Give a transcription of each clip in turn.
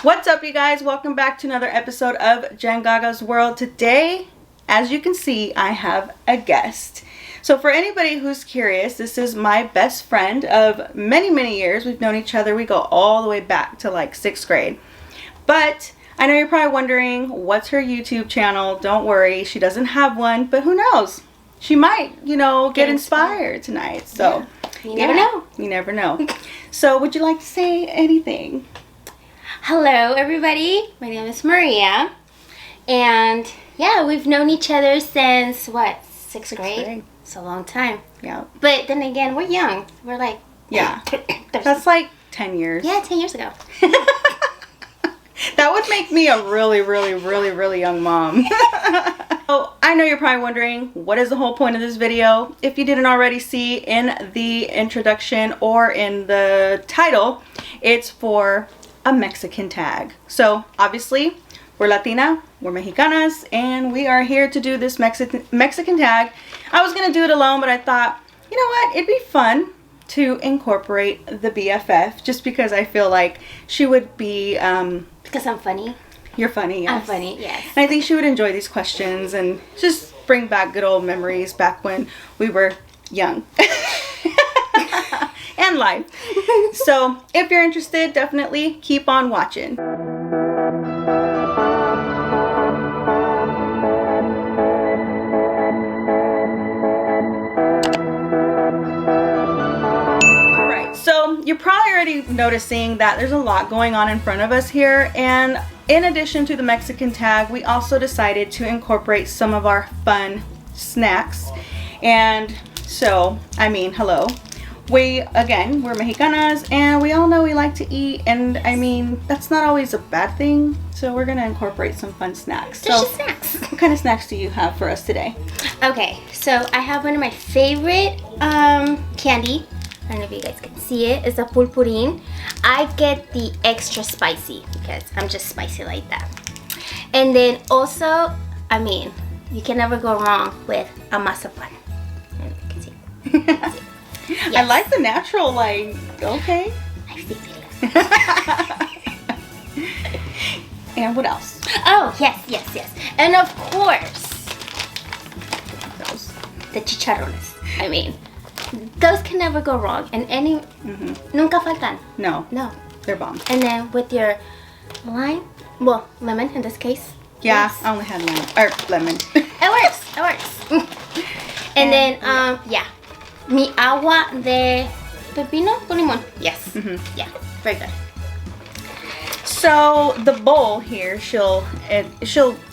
What's up, you guys? Welcome back to another episode of Jen Gaga's World. Today, as you can see, I have a guest. So for anybody who's curious, this is my best friend of many, many years. We've known each other. We go all the way back to like 6th grade. But I know you're probably wondering, what's her YouTube channel? Don't worry, she doesn't have one, but who knows? She might, get inspired tonight. So You never know. You never know. So would you like to say anything? Hello, everybody. My name is Maria. And yeah, we've known each other since what? Sixth grade? It's a long time. Yeah. But then again, we're young. We're like... Yeah. That's like 10 years. Yeah, 10 years ago. That would make me a really, really, really, really young mom. So I know you're probably wondering, what is the whole point of this video? If you didn't already see in the introduction or in the title, it's for a Mexican tag. So obviously, we're Latina, we're Mexicanas, and we are here to do this Mexican tag. I was going to do it alone, but I thought, you know what? It'd be fun to incorporate the BFF, just because I feel like she would be... Because I'm funny. You're funny, yes. I'm funny, yes. And I think she would enjoy these questions and just bring back good old memories back when we were young. And live. So if you're interested, definitely keep on watching. Alright, so you're probably already noticing that there's a lot going on in front of us here, and in addition to the Mexican tag, we also decided to incorporate some of our fun snacks. And so, I mean, hello. We're Mexicanas, and we all know we like to eat, and I mean, that's not always a bad thing. So we're gonna incorporate some fun snacks. Delicious snacks. What kind of snacks do you have for us today? Okay, so I have one of my favorite candy. I don't know if you guys can see it. It's a pulpurin. I get the extra spicy because I'm just spicy like that. And then also, I mean, you can never go wrong with a mazapan. You can see. Yes. I like the natural, like, okay. I see videos. And what else? Oh, yes. And of course, Those. the chicharrones. I mean, those can never go wrong. And any, nunca faltan. No, No. they're bomb. And then with your lime, well, lemon in this case. Yeah, Yes. I only had lemon. It works. And then, yeah. Mi agua de pepino con limón. Yes. Yeah, very good. So the bowl here, she'll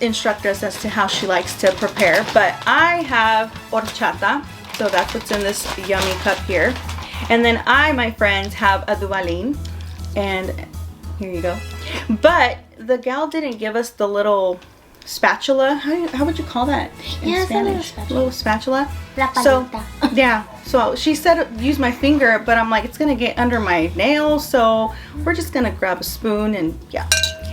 instruct us as to how she likes to prepare. But I have horchata, so that's what's in this yummy cup here. And then my friends, have adubalin, and here you go. But the gal didn't give us the little spatula. How would you call that in Yeah, Spanish? it's a little spatula. Little spatula. La So palita. yeah, so she said use my finger, but I'm like, it's gonna get under my nail, so we're just gonna grab a spoon and yeah.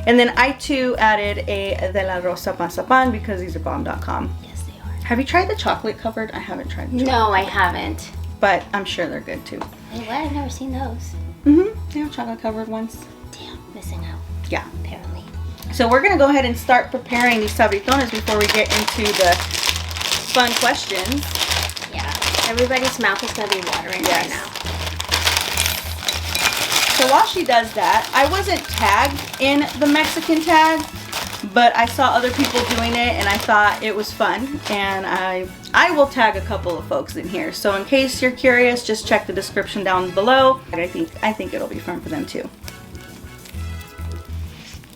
And then I too added a de la rosa mazapan because these are bomb.com. Yes, they are. Have you tried the chocolate covered? I haven't tried the chocolate. No, I haven't. But I'm sure they're good too. Hey, what? I've never seen those. They have chocolate covered ones. Damn, missing out. Yeah. Apparently. So we're gonna go ahead and start preparing these sabritones before we get into the fun questions. Yeah, everybody's mouth is gonna be watering right now. So while she does that, I wasn't tagged in the Mexican tag, but I saw other people doing it and I thought it was fun, and I will tag a couple of folks in here. So in case you're curious, just check the description down below. I think it'll be fun for them too.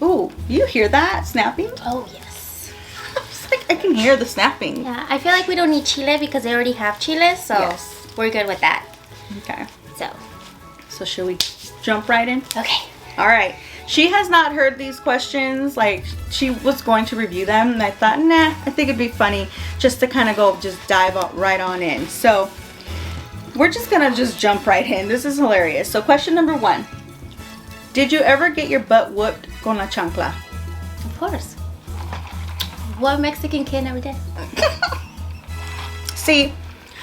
Ooh, you hear that snapping? Oh, yes. It's like I can hear the snapping. Yeah, I feel like we don't need chile because they already have chile, so Yes. we're good with that. Okay. So, should we jump right in? okay. All right. She has not heard these questions. Like, she was going to review them, and I thought, nah, I think it'd be funny just to kind of just dive right on in. So we're just gonna just jump right in. This is hilarious. So question number 1. Did you ever get your butt whooped con la chancla? Of course. What Mexican kid never did? See,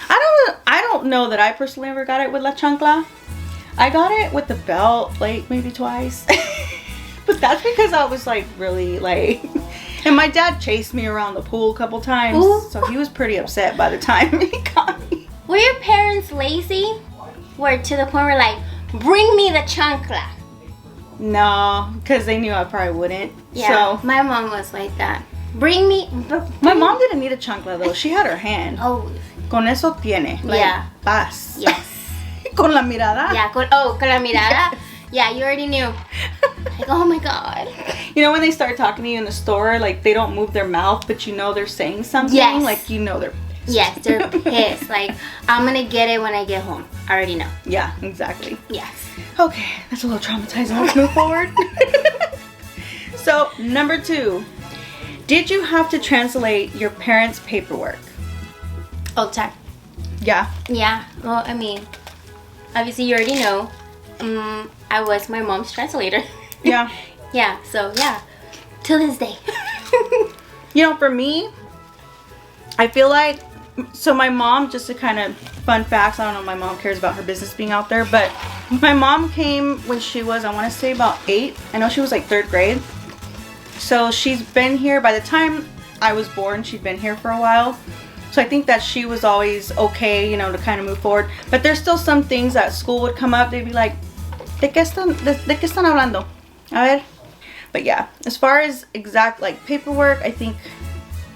I don't know that I personally ever got it with la chancla. I got it with the belt, like maybe twice. But that's That's because I was like really like, and my dad chased me around the pool a couple times. Ooh. So he was pretty upset by the time he got me. Were your parents lazy? Where to the point where like, bring me the chancla? No, because they knew I probably wouldn't. Yeah, So my mom was like that. Bring me. my mom didn't need a chancla though. She had her hand. Oh, Con eso tiene. Like, Yeah. paz. yes. Con la mirada. Yeah, con la mirada. Yeah, you already knew. Like, oh my God. You know when they start talking to you in the store, like they don't move their mouth, but you know they're saying something. Yes. Like you know they're pissed. Yes, they're pissed. Like, I'm gonna get it when I get home. I already know. Yeah, exactly. Yes. Okay, that's a little traumatizing. Let's move forward. So, number 2. Did you have to translate your parents' paperwork? All the time. Yeah. Yeah. Well, I mean, obviously you already know. I was my mom's translator. Yeah. Yeah. So yeah, till this day. You know, for me, I feel like, so my mom, just to kind of fun facts, I don't know if my mom cares about her business being out there, but my mom came when she was, I want to say about 8. I know she was like 3rd grade. So she's been here, by the time I was born, she'd been here for a while. So I think that she was always okay, you know, to kind of move forward. But there's still some things at school would come up. They'd be like, de qué están hablando? A ver. But yeah, as far as exact like paperwork, I think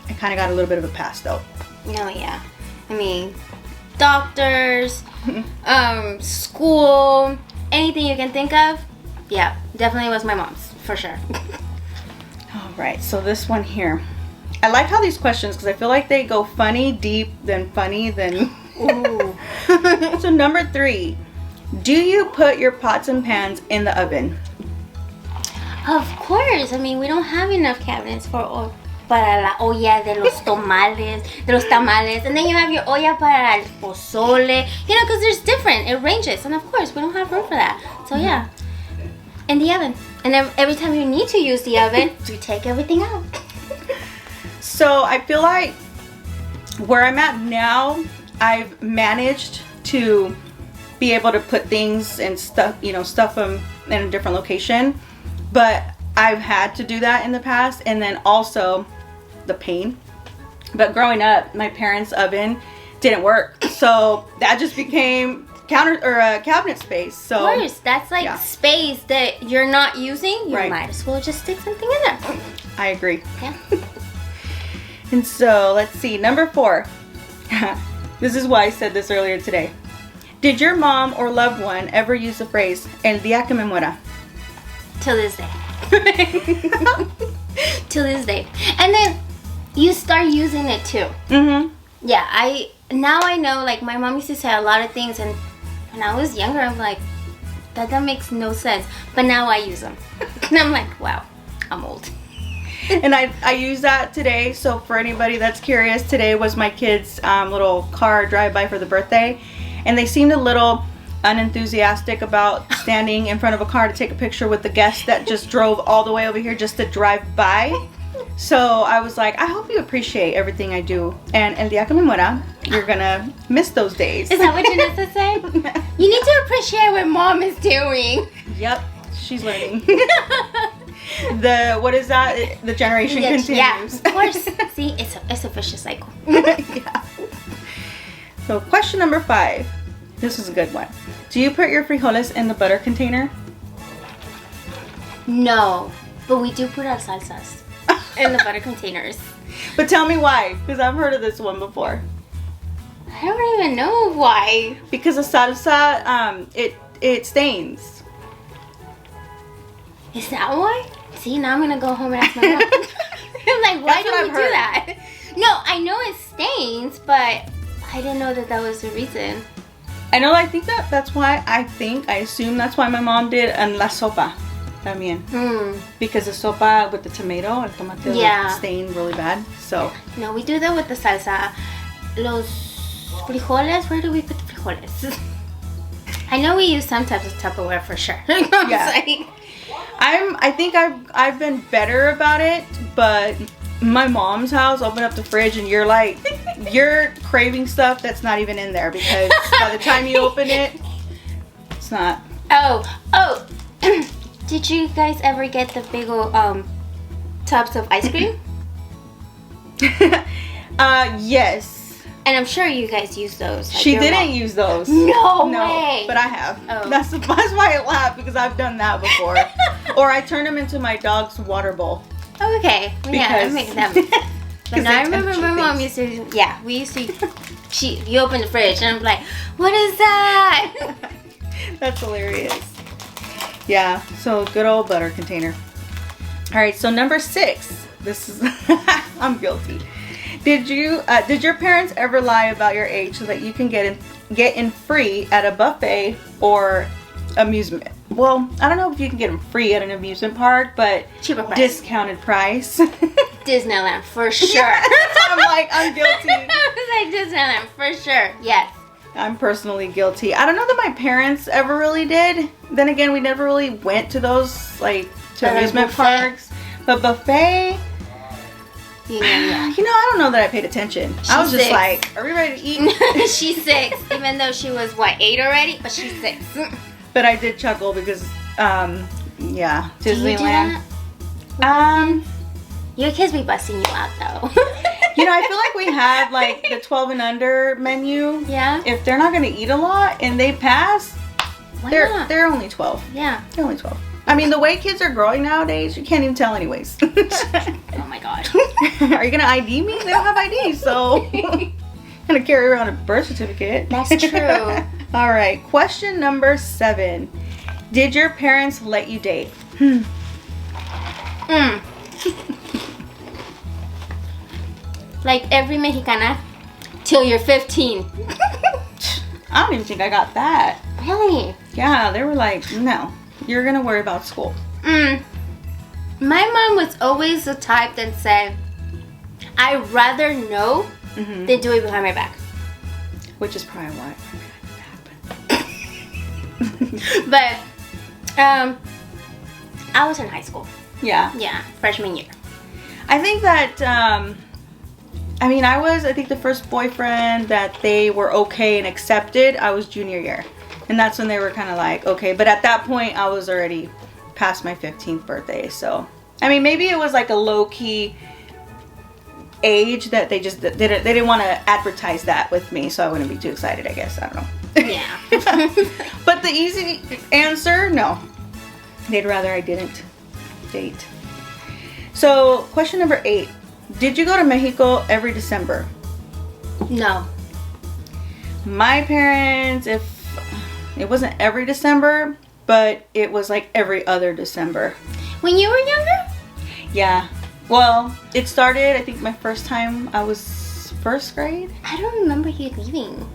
I kind of got a little bit of a pass though. No, yeah. I mean, doctors, school, anything you can think of. Yeah, definitely was my mom's for sure. All right, so this one here. I like how these questions, because I feel like they go funny, deep, then funny, then... Ooh. So number 3, do you put your pots and pans in the oven? Of course. I mean, we don't have enough cabinets for para la olla de los tamales, and then you have your olla para el pozole. You know, because there's different. It ranges, and of course, we don't have room for that. So yeah, in the oven. And then every time you need to use the oven, you take everything out. So I feel like where I'm at now, I've managed to be able to put things and stuff, you know, stuff them in a different location. But I've had to do that in the past, and then also the pain. But growing up, my parents' oven didn't work, so that just became cabinet space. So of course, that's like space that you're not using. You Right. might as well just stick something in there. I agree. Yeah. And so let's see, number 4. This is why I said this earlier today. Did your mom or loved one ever use the phrase "el día que me muera"? Till this day. Till this day. And then you start using it too. Mm-hmm. Yeah, now I know, like, my mom used to say a lot of things, and when I was younger, I'm like, that makes no sense. But now I use them. And I'm like, wow, I'm old. And I use that today. So for anybody that's curious, today was my kids' little car drive-by for the birthday. And they seemed a little unenthusiastic about standing in front of a car to take a picture with the guest that just drove all the way over here just to drive by. So I was like, I hope you appreciate everything I do. And el día que me muera, you're gonna miss those days. Is that what Janessa said? You need to appreciate what mom is doing. Yep, she's learning. What is that? The generation continues. Yeah, of course. See, it's a vicious cycle. Yeah. So question number 5. This is a good one. Do you put your frijoles in the butter container? No, but we do put our salsas in the butter containers. But tell me why, because I've heard of this one before. I don't even know why. Because the salsa, it stains. Is that why? See, now I'm gonna go home and ask my mom. I'm like, why do we do that? No, I know it stains, but I didn't know that was the reason. I know, I think that's why, I assume that's why my mom did en la sopa también. Because the sopa with the tomato, el tomate would stain really bad, so. No, we do that with the salsa. Los frijoles, where do we put the frijoles? I know we use some types of Tupperware for sure. Yeah. I think I've been better about it, but my mom's house, open up the fridge and you're craving stuff that's not even in there, because by the time you open it, it's not. Oh. Did you guys ever get the big old tubs of ice cream? Yes. And I'm sure you guys use those. Like She didn't use those. No way. But I have. Oh. That's why I laugh, because I've done that before. Or I turn them into my dog's water bowl. Oh, okay. Well, yeah, that makes that. But no, I remember my mom used to. Yeah, we used to. You open the fridge and I'm like, what is that? That's hilarious. Yeah. So good old butter container. All right. So number 6. This is. I'm guilty. Did your parents ever lie about your age so that you can get in free at a buffet or amusement? Well, I don't know if you can get them free at an amusement park, but Cheaper price. Discounted price. Disneyland for sure. I'm like, I'm guilty. I was like, Disneyland for sure. Yes. I'm personally guilty. I don't know that my parents ever really did. Then again, we never really went to those, like, to amusement parks. But buffet. Yeah. You know, I don't know that I paid attention. I was just 6. like, are we ready to eat? She's 6, even though she was, what, 8 already? But she's 6. But I did chuckle because, yeah, Disneyland. Do you do that? Your kids be busting you out, though. You know, I feel like we have, like, the 12 and under menu. Yeah. If they're not going to eat a lot and they pass, Why they're not? they're only 12. Yeah. They're only 12. I mean, the way kids are growing nowadays, you can't even tell anyways. Oh my god. Are you going to ID me? They don't have IDs, so I'm going to carry around a birth certificate. That's true. All right, question number 7. Did your parents let you date? Like every Mexicana till you're 15. I don't even think I got that. Really? Yeah, they were like, no, you're going to worry about school. My mom was always the type that said, I'd rather know than do it behind my back. Which is probably why it happened. But I was in high school. Yeah. Yeah, freshman year. I think that, I think the first boyfriend that they were okay and accepted, I was junior year. And that's when they were kind of like, okay. But at that point, I was already past my 15th birthday. So, I mean, maybe it was like a low-key age that they just didn't want to advertise that with me. So I wouldn't be too excited, I guess. I don't know. Yeah. But the easy answer, no. They'd rather I didn't date. So, question number 8. Did you go to Mexico every December? No. My parents, if it wasn't every December, but it was like every other December. When you were younger? Yeah. Well, it started, I think my first time I was first grade. I don't remember you leaving.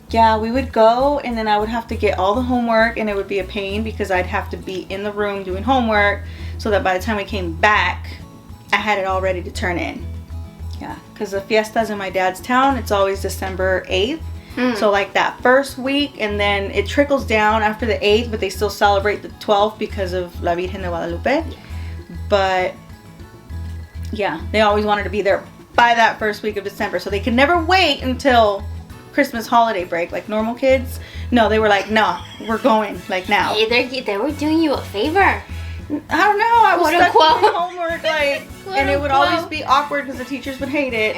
Yeah, we would go and then I would have to get all the homework and it would be a pain because I'd have to be in the room doing homework so that by the time we came back, I had it all ready to turn in. Yeah, because the fiestas in my dad's town, it's always December 8th. So like that first week and then it trickles down after the 8th, but they still celebrate the 12th because of La Virgen de Guadalupe. But yeah, they always wanted to be there by that first week of December. So they could never wait until Christmas holiday break like normal kids. No, they were like, no, we're going like now. Hey, they were doing you a favor. I don't know. I was Quote, stuck unquote. doing homework, like, and it would unquote. always be awkward because the teachers would hate it.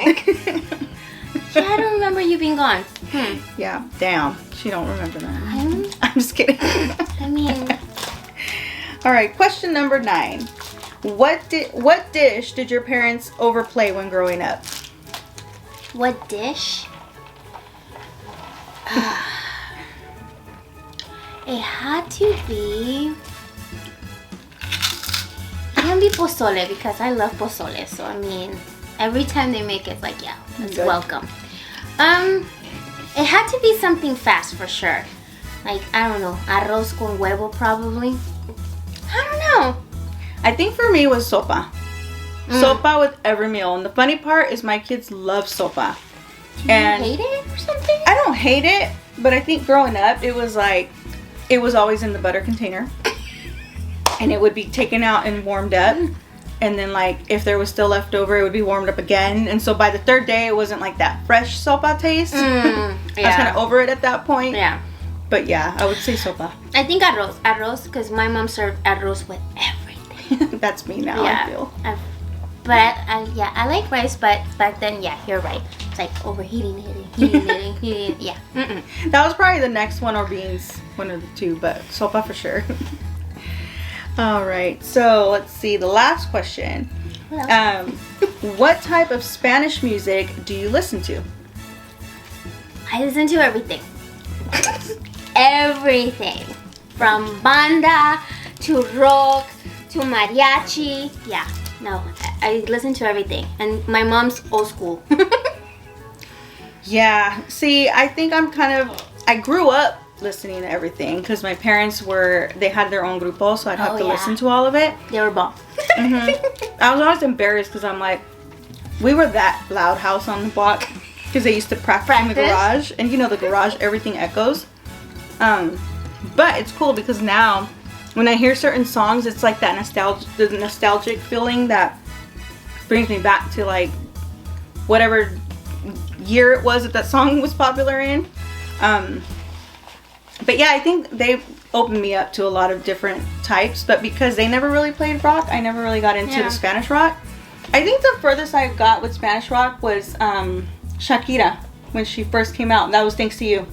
Yeah, I don't remember you being gone. Yeah, damn. She don't remember that. I'm just kidding. I mean, All right, question number 9. What dish did your parents overplay when growing up? what dish? It had to be. It can be pozole because I love pozole. So I mean, every time they make it, it's like, yeah, it's Good. welcome. It had to be something fast for sure. Like, I don't know, arroz con huevo probably. I don't know. I think for me it was sopa. Sopa with every meal. And the funny part is my kids love sopa. Do you hate it or something? I don't hate it, but I think growing up it was like, it was always in the butter container. And it would be taken out and warmed up. And then like, if there was still left over, it would be warmed up again. And so by the 3rd day, it wasn't like that fresh sopa taste. I was kind of over it at that point. Yeah. But yeah, I would say sopa. I think arroz, because my mom served arroz with everything. That's me now, Yeah. I feel. But I like rice, but back then, yeah, you're right. It's like overheating, heating. Yeah. Mm-mm. That was probably the next one, or beans, one of the two, but sopa for sure. All right, so let's see, the last question. What else? What type of Spanish music do you listen to? I listen to everything. Everything. From banda to rock to mariachi. Yeah, no, I listen to everything. And my mom's old school. Yeah, see, I think I grew up listening to everything because my parents they had their own grupo, so I'd have to listen to all of it. They were bomb. I was always embarrassed because I'm like, we were that loud house on the block because they used to practice in the garage, and you know the garage, everything echoes. But it's cool because now when I hear certain songs, it's like that nostalgic feeling that brings me back to like whatever year it was that song was popular in. But yeah, I think they opened me up to a lot of different types, but because they never really played rock, I never really got into the Spanish rock. I think the furthest I got with Spanish rock was Shakira when she first came out. That was thanks to you.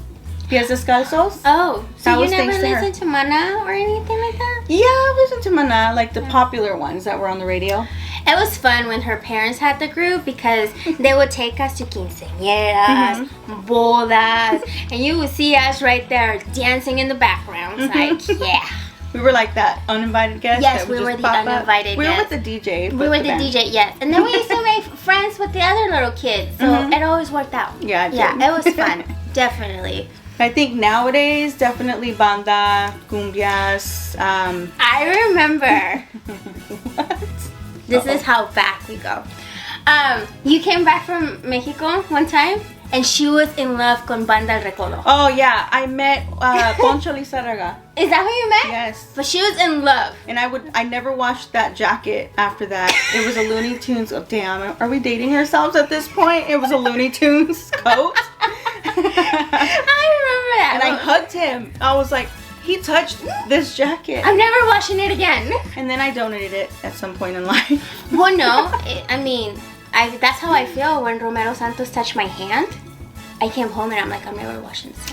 Pies Descalzos. Oh, so That you was never thanks to her. listened to Mana or anything like that? Yeah, I listened to Maná, like the popular ones that were on the radio. It was fun when her parents had the group because they would take us to quinceañeras, bodas, and you would see us right there dancing in the background. It's like, yeah. We were like that uninvited guest. Yes, that would we were just the pop up. uninvited We were guest. with the DJ. We were the DJ, yes. And then we used to make friends with the other little kids. So it always worked out. Yeah, it Yeah, did. it was fun. Definitely. I think nowadays, definitely banda, cumbias. I remember. What? This is how back we go. You came back from Mexico one time, and she was in love con Banda El Recodo. Oh yeah, I met Poncho Lizarraga. Is that who you met? Yes. But she was in love. And I never washed that jacket after that. It was a Looney Tunes. Oh damn, are we dating ourselves at this point? It was a Looney Tunes coat. I remember that. And I hugged him. I was like, he touched this jacket. I'm never washing it again. And then I donated it at some point in life. Well, no. That's how I feel when Romero Santos touched my hand. I came home and I'm like, I'm never washing this.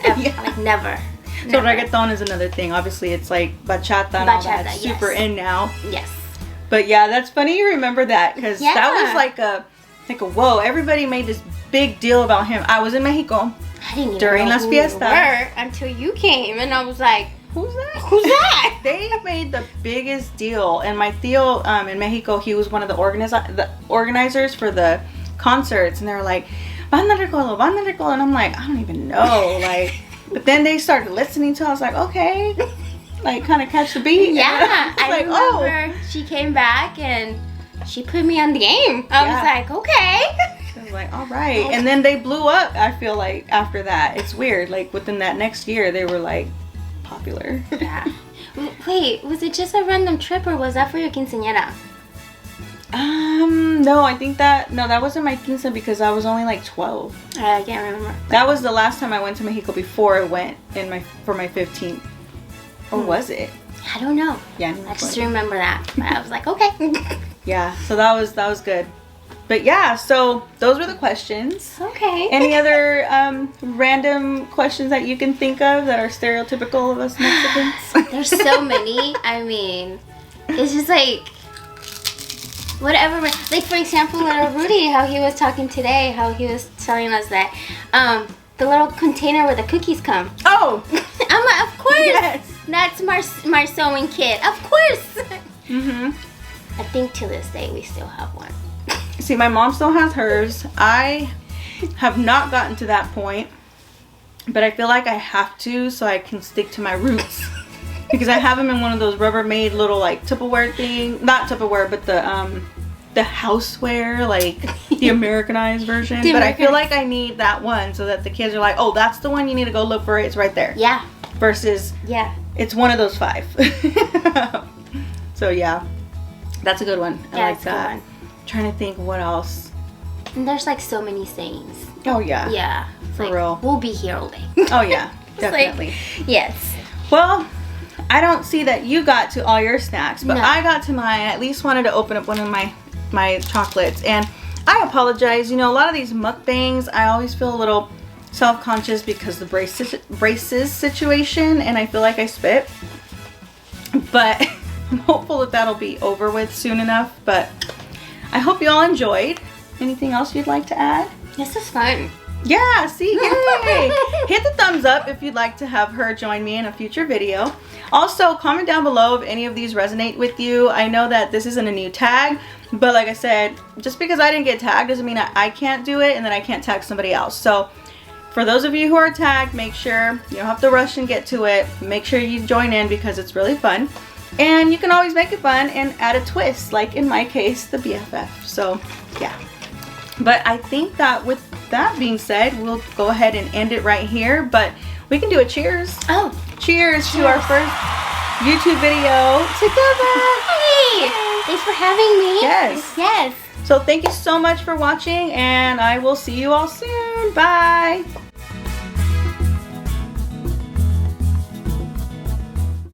Ever. Yeah. Like, never. So Never. reggaeton is another thing. Obviously, it's like bachata and all that. Bachata, It's super yes. in now. Yes. But yeah, that's funny you remember that because that was Yeah. like a whoa. Everybody made this big deal about him. I was in Mexico. I didn't even During know las who you fiestas. were until you came, and I was like, Who's that? "Who's that?" They made the biggest deal, and my tío in Mexico, he was one of the organizers for the concerts, and they were like, Banda Recodo, and I'm like, I don't even know, like. But then they started listening to it. I was like, okay, like kind of catch the beat. Yeah, I was like, remember she came back and she put me on the game. I was like, okay. I was like, all right. And then they blew up, I feel like, after that. It's weird. Like, within that next year, they were, like, popular. Yeah. Wait, was it just a random trip or was that for your quinceañera? No, I think that wasn't my quince because I was only, like, 12. I can't remember. That was the last time I went to Mexico before I went for my 15th. Or was it? I don't know. Yeah, I just remember that. But I was like, okay. Yeah, so that was good. But yeah, so those were the questions. Okay. Any other random questions that you can think of that are stereotypical of us Mexicans? There's so many. I mean, it's just like whatever. Like for example, little Rudy, how he was talking today, how he was telling us that the little container where the cookies come. Oh, I'm like, of course. yes. That's my sewing kit. Of course. Mhm. I think to this day we still have one. See, my mom still has hers. I have not gotten to that point, but I feel like I have to so I can stick to my roots. Because I have them in one of those Rubbermaid little like Tupperware thing. Not Tupperware, but the houseware, like the Americanized version. But I feel like I need that one so that the kids are like, oh, that's the one you need to go look for. It's right there. Yeah. Versus, Yeah. it's one of those 5. So yeah, that's a good one. I like it's a good that. one. Trying to think what else. And there's like so many sayings. Oh yeah. Yeah. It's For like, real. We'll be here all day. Oh yeah. Definitely. Yes. Well, I don't see that you got to all your snacks, but No. I got to mine. I at least wanted to open up one of my chocolates. And I apologize. You know, a lot of these mukbangs, I always feel a little self-conscious because the braces situation, and I feel like I spit. But I'm hopeful that that'll be over with soon enough. But I hope you all enjoyed. Anything else you'd like to add? This is fun. Yeah, see, yay! Hit the thumbs up if you'd like to have her join me in a future video. Also, comment down below if any of these resonate with you. I know that this isn't a new tag, but like I said, just because I didn't get tagged doesn't mean I can't do it and then I can't tag somebody else. So for those of you who are tagged, make sure you don't have to rush and get to it. Make sure you join in because it's really fun. And you can always make it fun and add a twist, like in my case, the BFF. So, yeah. But I think that with that being said, we'll go ahead and end it right here. But we can do a cheers. Oh. Cheers to our first YouTube video together. Hey! Thanks for having me. Yes. Yes. So thank you so much for watching, and I will see you all soon. Bye.